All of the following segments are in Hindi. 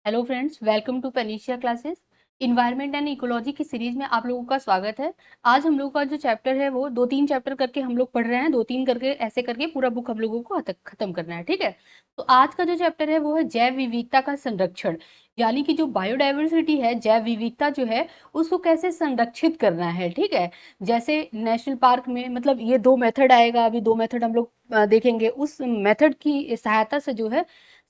Hello friends, welcome to panacea classes. Environment and ecology की सीरीज में आप लोगों का स्वागत है। आज हम लोगों का जो चैप्टर है वो 2-3 चैप्टर करके हम लोग पढ़ रहे हैं। 2-3 करके ऐसे करके पूरा बुक हम लोगों को खत्म करना है, ठीक है। तो आज का जो चैप्टर है वो है जैव विविधता का संरक्षण, यानी कि जो बायोडाइवर्सिटी है, जैव विविधता जो है उसको कैसे संरक्षित करना है, ठीक है। जैसे नेशनल पार्क में मतलब ये दो मेथड आएगा, अभी दो मेथड हम लोग देखेंगे। उस मेथड की सहायता से जो है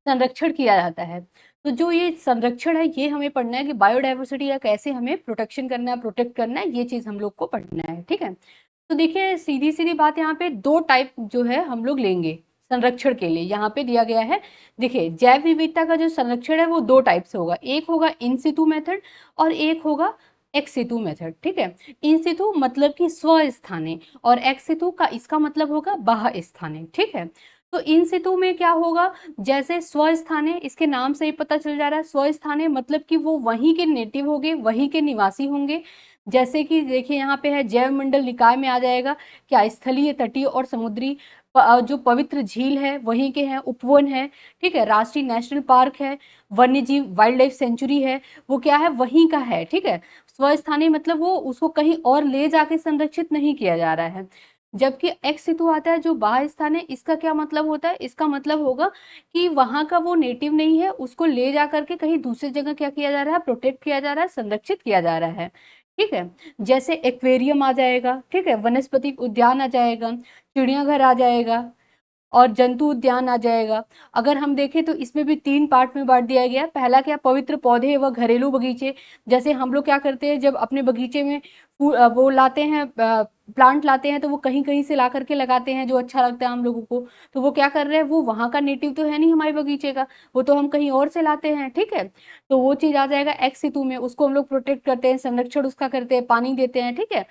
संरक्षण किया जाता है। तो जो ये संरक्षण है ये हमें पढ़ना है कि बायोडाइवर्सिटी का कैसे हमें प्रोटेक्शन करना है, प्रोटेक्ट करना है, ये चीज हम लोग को पढ़ना है, ठीक है। तो देखिए सीधी सीधी बात, यहाँ पे दो टाइप जो है हम लोग लेंगे संरक्षण के लिए, यहाँ पे दिया गया है। देखिए जैव विविधता का जो संरक्षण है वो दो टाइप से होगा, एक होगा इन सितु मेथड और एक होगा एक्स सितु मेथड, ठीक है। इन सितु मतलब कि स्वस्थाने और एक्स सितु का इसका मतलब होगा बाह्य स्थाने, ठीक है। तो इन सितु में क्या होगा, जैसे स्वस्थाने, इसके नाम से ही पता चल जा रहा है, स्वस्थाने मतलब कि वो वहीं के नेटिव होंगे, वहीं के निवासी होंगे। जैसे कि देखिए यहाँ पे है जैव मंडल निकाय में आ जाएगा क्या, स्थलीय, तटीय और समुद्री जो पवित्र झील है वहीं के हैं, उपवन है, ठीक है। राष्ट्रीय नेशनल पार्क है, वन्य जीव वाइल्ड लाइफ सेंचुरी है, वो क्या है, वहीं का है, ठीक है। स्वस्थानीय मतलब वो उसको कहीं और ले जाके संरक्षित नहीं किया जा रहा है। जबकि एक्स सितु आता है जो बाह्य स्थान है, इसका क्या मतलब होता है, इसका मतलब होगा कि वहां का वो नेटिव नहीं है, उसको ले जा करके कहीं दूसरी जगह क्या किया जा रहा है, प्रोटेक्ट किया जा रहा है, संरक्षित किया जा रहा है, ठीक है। जैसे एक्वेरियम आ जाएगा, ठीक है, वनस्पति उद्यान आ जाएगा, चिड़ियाघर आ जाएगा और जंतु उद्यान आ जाएगा। अगर हम देखें तो इसमें भी 3 पार्ट में बांट दिया गया है। पहला क्या, पवित्र पौधे व घरेलू बगीचे। जैसे हम लोग क्या करते हैं, जब अपने बगीचे में वो लाते हैं, प्लांट लाते हैं, तो वो कहीं कहीं से ला करके लगाते हैं जो अच्छा लगता है हम लोगों को। तो वो क्या कर रहे हैं, वो वहां का नेटिव तो है नहीं हमारे बगीचे का, वो तो हम कहीं और से लाते हैं, ठीक है। तो वो चीज आ जाएगा एक्स सितु में, उसको हम लोग प्रोटेक्ट करते हैं, संरक्षण उसका करते हैं, पानी देते हैं, ठीक है,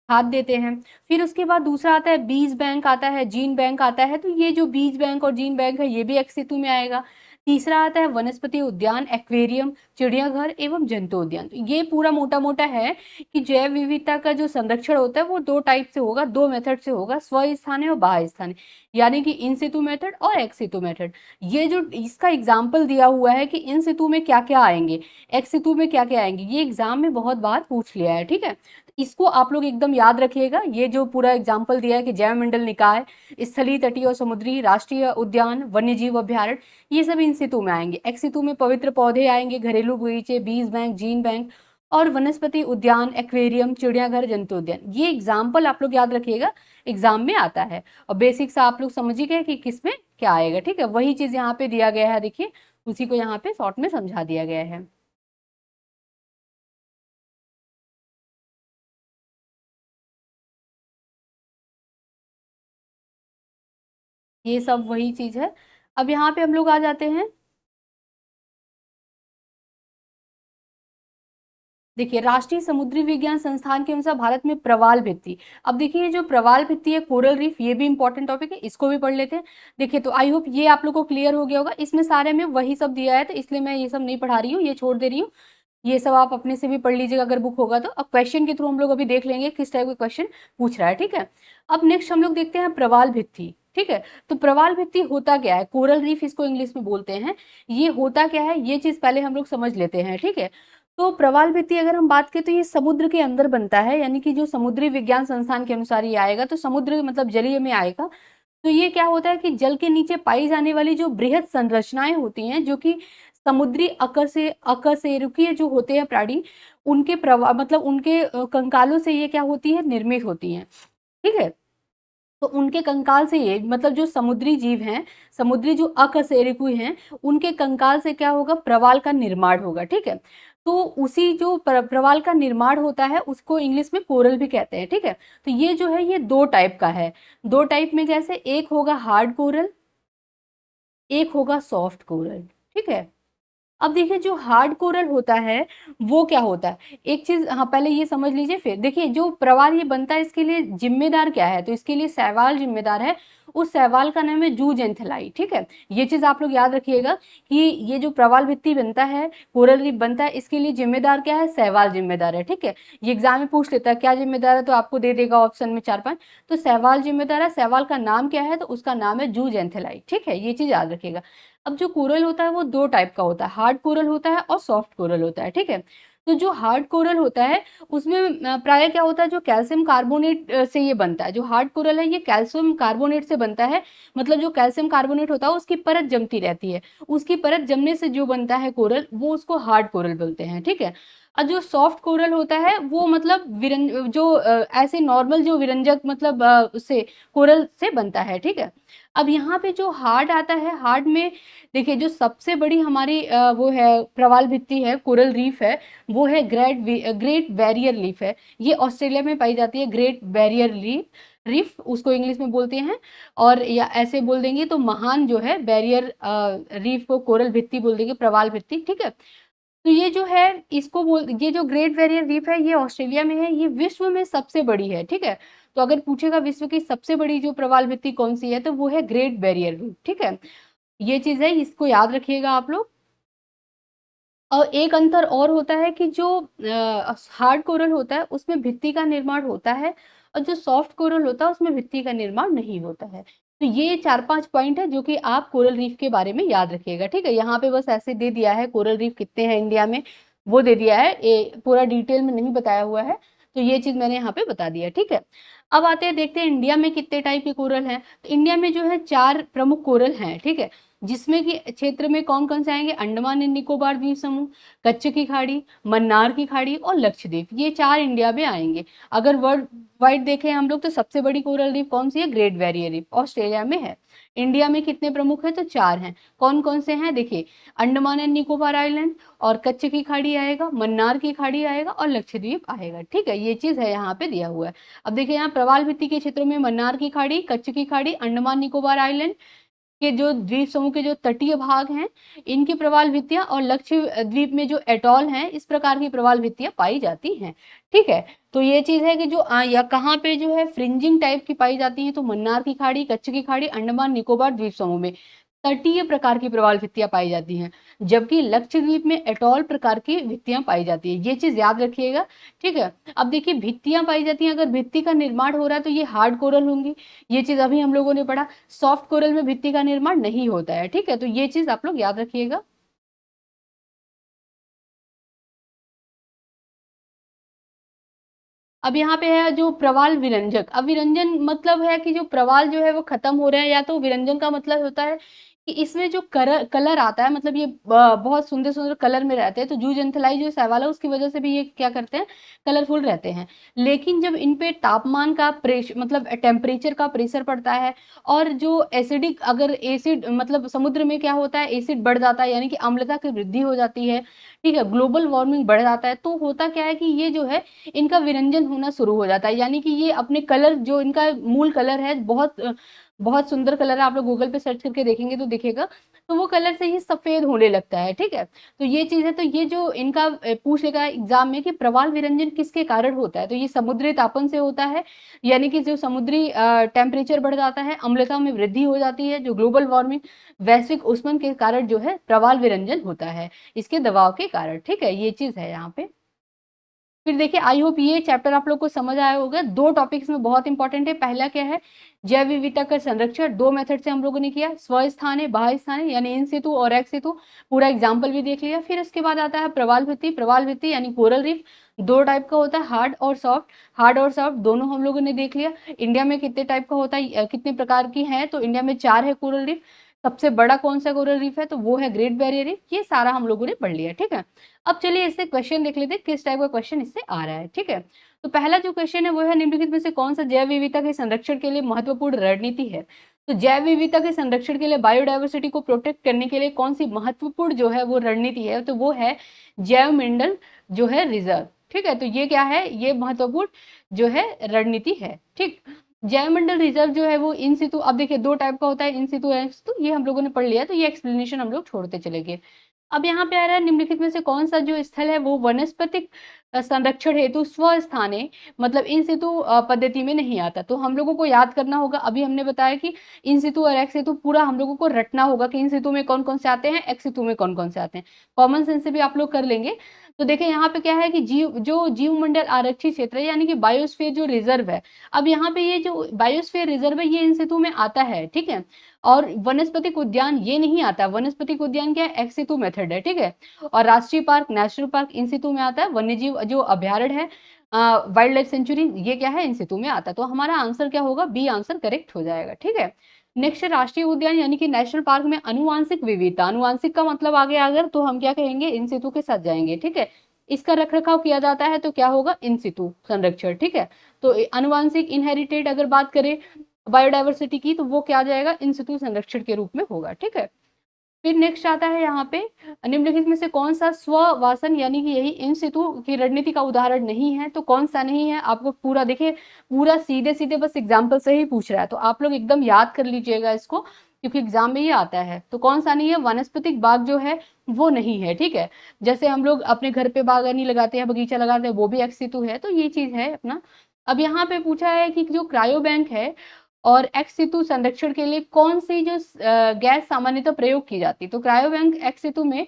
खाद देते हैं। फिर उसके बाद दूसरा आता है बीज बैंक आता है, जीन बैंक आता है। तो ये जो बीज बैंक और जीन बैंक है ये भी एक्स सितु में आएगा। तीसरा आता है वनस्पति उद्यान, एक्वेरियम, चिड़ियाघर एवं जंतु उद्यान। तो ये पूरा मोटा मोटा है कि जैव विविधता का जो संरक्षण होता है वो दो टाइप से होगा, दो मेथड से होगा, स्वस्थानीय और बाह्य स्थानीय, यानी कि इन सितु मेथड और एक्स सितु मेथड। ये जो इसका एग्जाम्पल दिया हुआ है कि इन सितु में क्या क्या आएंगे, एक्स सितु में क्या क्या आएंगे, ये एग्जाम में बहुत बार पूछ लिया है, ठीक है। इसको आप लोग एकदम याद रखिएगा। ये जो पूरा एग्जाम्पल दिया है कि जैव मंडल निकाय, स्थलीय, तटीय और समुद्री, राष्ट्रीय उद्यान, वन्य जीव अभ्यारण्य, ये सब इन सितु में आएंगे। एक्स सितु में पवित्र पौधे आएंगे, घरेलू बगीचे, बीज बैंक, जीन बैंक और वनस्पति उद्यान, एक्वेरियम, चिड़ियाघर, जंतु उद्यान। ये एग्जाम्पल आप लोग याद रखिएगा, एग्जाम में आता है। और बेसिक से आप लोग समझ ही गए कि किसमें क्या आएगा, ठीक है। वही चीज यहाँ पे दिया गया है, देखिए उसी को यहाँ पे शॉर्ट में समझा दिया गया है। ये सब वही चीज है। अब यहाँ पे हम लोग आ जाते हैं। देखिए राष्ट्रीय समुद्री विज्ञान संस्थान के अनुसार भारत में प्रवाल भित्ति। अब देखिए ये जो प्रवाल भित्ति है, कोरल रीफ, ये भी इंपॉर्टेंट टॉपिक है, इसको भी पढ़ लेते हैं। देखिए तो आई होप ये आप लोग को क्लियर हो गया होगा, इसमें सारे में वही सब दिया है तो इसलिए मैं ये सब नहीं पढ़ा रही हूँ, ये छोड़ दे रही हूँ। ये सब आप अपने से भी पढ़ लीजिएगा अगर बुक होगा तो। अब क्वेश्चन के थ्रू हम लोग अभी देख लेंगे किस टाइप का क्वेश्चन पूछ रहा है, ठीक है। अब नेक्स्ट हम लोग देखते हैं प्रवाल भित्ति, ठीक है। तो प्रवाल भित्ति होता क्या है, कोरल रीफ इसको इंग्लिश में बोलते हैं। ये होता क्या है, ये चीज पहले हम लोग समझ लेते हैं, ठीक है। तो प्रवाल भित्ति अगर हम बात करें तो ये समुद्र के अंदर बनता है, यानी कि जो समुद्री विज्ञान संस्थान के अनुसार ये आएगा, तो समुद्र मतलब जलीय में आएगा। तो ये क्या होता है कि जल के नीचे पाई जाने वाली जो बृहद संरचनाएं होती हैं, जो कि समुद्री अकशेरुकीय जो होते हैं प्राणी, उनके प्रवाह मतलब उनके कंकालों से ये क्या होती है, निर्मित होती हैं, ठीक है। तो उनके कंकाल से ये मतलब जो समुद्री जीव हैं, समुद्री जो अकशेरुकी हैं, उनके कंकाल से क्या होगा, प्रवाल का निर्माण होगा, ठीक है। तो उसी जो प्रवाल का निर्माण होता है उसको इंग्लिश में कोरल भी कहते हैं, ठीक है। तो ये जो है ये दो टाइप का है। दो टाइप में जैसे एक होगा हार्ड कोरल, एक होगा सॉफ्ट कोरल, ठीक है। अब देखिए जो हार्ड कोरल होता है वो क्या होता है, एक चीज हाँ पहले ये समझ लीजिए, फिर देखिए जो प्रवाल ये बनता है इसके लिए जिम्मेदार क्या है, तो इसके लिए शैवाल जिम्मेदार है। उस शैवाल का नाम है जूजेंथेलाई, ठीक है। ये चीज आप लोग याद रखिएगा कि ये जो प्रवाल भित्ति बनता है, कोरल रीफ बनता है, इसके लिए जिम्मेदार क्या है, शैवाल जिम्मेदार है, ठीक है। ये एग्जाम में पूछ लेता है क्या जिम्मेदार है, तो आपको दे देगा ऑप्शन में 4-5। तो शैवाल जिम्मेदार है, शैवाल का नाम क्या है, तो उसका नाम है जूजेंथेलाई, ठीक है। ये चीज याद रखिएगा। अब जो कोरल होता है वो दो टाइप का होता है, हार्ड कोरल होता है और सॉफ्ट कोरल होता है, ठीक है। तो जो हार्ड कोरल होता है उसमें प्राय क्या होता है, जो कैल्शियम कार्बोनेट से ये बनता है। जो हार्ड कोरल है ये कैल्शियम कार्बोनेट से बनता है, मतलब जो कैल्शियम कार्बोनेट होता है उसकी परत जमती रहती है, उसकी परत जमने से जो बनता है कोरल, वो उसको हार्ड कोरल बोलते हैं, ठीक है। और जो सॉफ्ट कोरल होता है वो मतलब जो ऐसे नॉर्मल जो विरंजक मतलब उससे कोरल से बनता है, ठीक है। अब यहाँ पे जो हार्ड आता है, हार्ड में देखिए जो सबसे बड़ी हमारी वो है प्रवाल भित्ति है, कोरल रीफ है, वो है ग्रेट बैरियर रीफ है। ये ऑस्ट्रेलिया में पाई जाती है, ग्रेट बैरियर रीफ, रीफ उसको इंग्लिश में बोलते हैं। और या ऐसे बोल देंगे तो महान जो है बैरियर रीफ को कोरल भित्ति बोल देंगे, प्रवाल भित्ति, ठीक है। तो ये जो है इसको बोल, ये जो ग्रेट बैरियर रीफ है ये ऑस्ट्रेलिया में है, ये विश्व में सबसे बड़ी है, ठीक है। तो अगर पूछेगा विश्व की सबसे बड़ी जो प्रवाल भित्ति कौन सी है, तो वो है ग्रेट बैरियर रीफ, ठीक है। ये चीज है, इसको याद रखिएगा आप लोग। और एक अंतर और होता है कि जो हार्ड कोरल होता है उसमें भित्ति का निर्माण होता है, और जो सॉफ्ट कोरल होता है उसमें भित्ति का निर्माण नहीं होता है। तो ये 4-5 पॉइंट है जो कि आप कोरल रीफ के बारे में याद रखिएगा, ठीक है। यहाँ पे बस ऐसे दे दिया है कोरल रीफ कितने हैं इंडिया में, वो दे दिया है, पूरा डिटेल में नहीं बताया हुआ है। तो ये चीज मैंने यहाँ पे बता दिया, ठीक है। अब आते हैं, देखते हैं इंडिया में कितने टाइप के कोरल हैं। तो इंडिया में जो है 4 प्रमुख कोरल हैं, ठीक है। जिसमें कि क्षेत्र में कौन कौन से आएंगे, अंडमान एंड निकोबार द्वीप समूह, कच्छ की खाड़ी, मन्नार की खाड़ी और लक्षद्वीप, ये 4 इंडिया में आएंगे। अगर वर्ल्ड वाइड देखें हम लोग तो सबसे बड़ी कोरल रीफ कौन सी है, ग्रेट बैरियर रीफ, ऑस्ट्रेलिया में है। इंडिया में कितने प्रमुख है, तो 4 हैं। कौन कौन से हैं देखिए, अंडमान एंड निकोबार आइलैंड, और कच्छ की खाड़ी आएगा, मन्नार की खाड़ी आएगा और लक्षद्वीप आएगा, ठीक है। ये चीज है यहाँ पे दिया हुआ है। अब देखिए यहाँ प्रवाल भित्ति के क्षेत्रों में मन्नार की खाड़ी, कच्छ की खाड़ी, अंडमान निकोबार आइलैंड के जो द्वीप समूह के जो तटीय भाग हैं, इनकी प्रवाल भित्तियां, और लक्षद्वीप में जो एटॉल हैं, इस प्रकार की प्रवाल भित्तियां पाई जाती हैं, ठीक है। तो ये चीज है कि जो या कहाँ पे जो है फ्रिंजिंग टाइप की पाई जाती है, तो मन्नार की खाड़ी, कच्छ की खाड़ी, अंडमान निकोबार द्वीप समूह में तटीय प्रकार की प्रवाल भित्तियां पाई जाती हैं, जबकि लक्षद्वीप में एटॉल प्रकार की भित्तियां पाई जाती है। ये चीज याद रखिएगा, ठीक है। अब देखिए भित्तियां पाई जाती हैं, अगर भित्ति का निर्माण हो रहा है तो ये हार्ड कोरल होंगी, ये चीज अभी हम लोगों ने पढ़ा। सॉफ्ट कोरल में भित्ति का निर्माण नहीं होता है, ठीक है। तो ये चीज आप लोग याद रखिएगा। अब यहाँ पे है जो प्रवाल विरंजक। अब विरंजन मतलब है कि जो प्रवाल जो है वो खत्म हो रहे हैं, या तो विरंजन का मतलब होता है कि इसमें जो कलर कलर आता है, मतलब ये बहुत सुंदर सुंदर कलर में रहते हैं, तो जूट एंथेलाई जो शैवाल है उसकी वजह से भी ये क्या करते हैं, कलरफुल रहते हैं। लेकिन जब इन पे तापमान का प्रेशर मतलब टेम्परेचर का प्रेशर पड़ता है, और जो एसिडिक, अगर एसिड मतलब समुद्र में क्या होता है, एसिड बढ़ जाता है, यानी कि अम्लता की वृद्धि हो जाती है, ठीक है, ग्लोबल वार्मिंग बढ़ जाता है, तो होता क्या है कि ये जो है इनका विरंजन होना शुरू हो जाता है, यानी कि ये अपने कलर, जो इनका मूल कलर है, बहुत सुंदर कलर है, आप लोग गूगल पे सर्च करके देखेंगे तो दिखेगा, तो वो कलर से ही सफेद होने लगता है, ठीक है। तो ये चीज है, तो ये जो इनका पूछ लेगा एग्जाम में कि प्रवाल विरंजन किसके कारण होता है, तो ये समुद्री तापन से होता है, यानी कि जो समुद्री टेम्परेचर बढ़ जाता है, अम्लता में वृद्धि हो जाती है, जो ग्लोबल वार्मिंग वैश्विक उष्मन के कारण जो है प्रवाल विरंजन होता है, इसके दबाव के कारण, ठीक है। ये चीज है यहाँ पे। फिर देखिए, आई होप ये चैप्टर आप लोग को समझ आया होगा। दो टॉपिक्स में बहुत इंपॉर्टेंट है। पहला क्या है, जैव विविधता का संरक्षण, दो मेथड से हम लोगों ने किया, स्वस्थाने, बाह्य स्थाने यानी इन सितु और एक्स सितु, पूरा एग्जाम्पल भी देख लिया। फिर उसके बाद आता है प्रवाल भित्ति। प्रवाल भित्ति यानी कोरल रीफ दो टाइप का होता है, हार्ड और सॉफ्ट। हार्ड और सॉफ्ट दोनों हम लोगों ने देख लिया। इंडिया में कितने टाइप का होता है, कितने प्रकार की है, तो इंडिया में 4 है कोरल रीफ। सबसे बड़ा कौन सा कोरल रीफ है, तो वो है ग्रेट बैरियर रीफ। ये सारा हम लोगों ने पढ़ लिया, ठीक है। अब चलिए इससे क्वेश्चन देख लेते हैं, किस टाइप का क्वेश्चन इससे आ रहा है, ठीक है। तो पहला जो क्वेश्चन है वो है, निम्नलिखित में से कौन सा जैव विविधता के संरक्षण के लिए महत्वपूर्ण रणनीति है। तो जैव विविधता के संरक्षण के लिए, बायोडायवर्सिटी को प्रोटेक्ट करने के लिए कौन सी महत्वपूर्ण जो है वो रणनीति है, तो वो है जैव मंडल जो है रिजर्व, ठीक है। तो ये क्या है, ये महत्वपूर्ण जो है रणनीति है, ठीक। जैव मंडल रिजर्व जो है वो इन सितु, अब देखिए दो टाइप का होता है, इन सितु एक्स सितु, ये हम लोगों ने पढ़ लिया, तो ये एक्सप्लेनेशन हम लोग छोड़ते चले गए। अब यहाँ पे आ रहा है, निम्नलिखित में से कौन सा जो स्थल है वो वनस्पतिक संरक्षण हेतु स्वस्थाने मतलब इन सितु पद्धति में नहीं आता। तो हम लोगों को याद करना होगा, अभी हमने बताया कि इन सितु और एक्स सितु पूरा हम लोगों को रटना होगा कि इन सितु में कौन कौन से आते हैं, एक्स सितु में कौन कौन से आते हैं। कॉमन सेंस से भी आप लोग कर लेंगे। तो देखिए यहाँ पे क्या है कि जीव मंडल आरक्षित क्षेत्र है, यानी कि बायोस्फीयर जो रिजर्व है। अब यहाँ पे ये जो बायोस्फीयर रिजर्व है ये इन सितु में आता है, ठीक है। और वनस्पतिक उद्यान ये नहीं आता। वनस्पतिक उद्यान क्या है, एक्स सितु मेथड है, ठीक है। और राष्ट्रीय पार्क, नेशनल पार्क इन सितु में आता है। वन्यजीव जो अभ्यारण्य है, वाइल्ड लाइफ सेंचुरी, ये क्या है, इन सितु में आता है। तो हमारा आंसर क्या होगा, बी आंसर करेक्ट हो जाएगा, ठीक है। नेक्स्ट राष्ट्रीय उद्यान यानी कि नेशनल पार्क में अनुवांशिक विविधता, अनुवांशिक का मतलब आगे अगर तो हम क्या कहेंगे, इन सितु के साथ जाएंगे, ठीक है। इसका रखरखाव किया जाता है तो क्या होगा, इन सितु संरक्षण, ठीक है। तो अनुवांशिक इनहेरिटेड अगर बात करें बायोडायवर्सिटी की, तो वो क्या आ जाएगा, इन सितु संरक्षण के रूप में होगा, ठीक है। फिर नेक्स्ट आता है यहाँ पे, निम्नलिखित में से कौन सा स्ववासन यानी कि यही इन सितु की रणनीति का उदाहरण नहीं है, तो कौन सा नहीं है। आपको पूरा देखिए, पूरा सीधे सीधे बस एग्जाम्पल से ही पूछ रहा है, तो आप लोग एकदम याद कर लीजिएगा इसको, क्योंकि एग्जाम में ये आता है। तो कौन सा नहीं है, वनस्पतिक बाग जो है वो नहीं है, ठीक है। जैसे हम लोग अपने घर पे बागवानी लगाते हैं, बगीचा लगाते हैं, वो भी एक्स सितु है, तो ये चीज है अपना। अब यहाँ पे पूछा है कि जो क्रायो बैंक है और एक्स सितु संरक्षण के लिए कौन सी जो गैस सामान्यतः प्रयोग की जाती है, तो क्रायो बैंक एक्स सितु में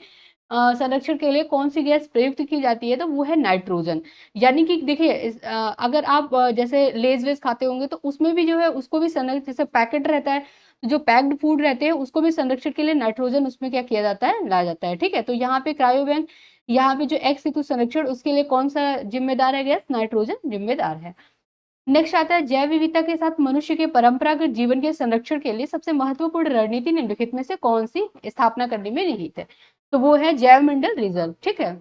संरक्षण के लिए कौन सी गैस प्रयुक्त की जाती है, तो वो है नाइट्रोजन। यानी कि देखिए अगर आप जैसे लेज वेज खाते होंगे तो उसमें भी जो है उसको भी संरक्षण, जैसे पैकेट रहता है, तो जो पैक्ड फूड रहते हैं उसको भी संरक्षण के लिए नाइट्रोजन उसमें क्या किया जाता है, लाया जाता है, ठीक है। तो यहाँ पे क्रायो बैंक, यहाँ पे जो एक्स सितु संरक्षण उसके लिए कौन सा जिम्मेदार है, गैस नाइट्रोजन जिम्मेदार है। नेक्स्ट आता है, जैव विविधता के साथ मनुष्य के परंपरागत जीवन के संरक्षण के लिए सबसे महत्वपूर्ण रणनीति निम्नलिखित में से कौन सी स्थापना करने में निहित है, तो वो है जैव मंडल रिजर्व, ठीक है।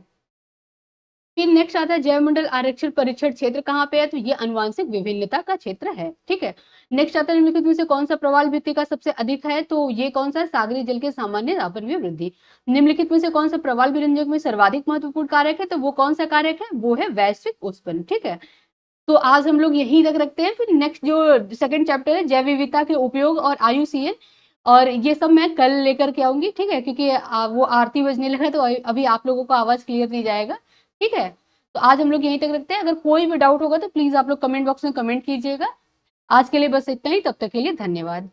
फिर नेक्स्ट आता है, जैव मंडल आरक्षण परीक्षण क्षेत्र कहाँ पे है, तो ये अनुवांशिक विभिन्नता का क्षेत्र है, ठीक है। नेक्स्ट आता है, निम्नलिखित में से कौन सा प्रवाल भित्ति का सबसे अधिक है, तो ये कौन सा, सागरीय जल के सामान्य दापन में वृद्धि। निम्नलिखित में से कौन सा प्रवाल विरंजक में सर्वाधिक महत्वपूर्ण कारक है, तो वो कौन सा कारक है, वो है वैश्विक उष्णन, ठीक है। तो आज हम लोग यहीं तक रखते हैं। फिर नेक्स्ट जो सेकंड चैप्टर है, जैव विविधता के उपयोग और IUCN, और ये सब मैं कल लेकर के आऊंगी, ठीक है, क्योंकि वो आरती बजने लगा तो अभी आप लोगों को आवाज क्लियर नहीं जाएगा, ठीक है। तो आज हम लोग यहीं तक रखते हैं। अगर कोई भी डाउट होगा तो प्लीज आप लोग कमेंट बॉक्स में कमेंट कीजिएगा। आज के लिए बस इतना ही, तब तक के लिए धन्यवाद।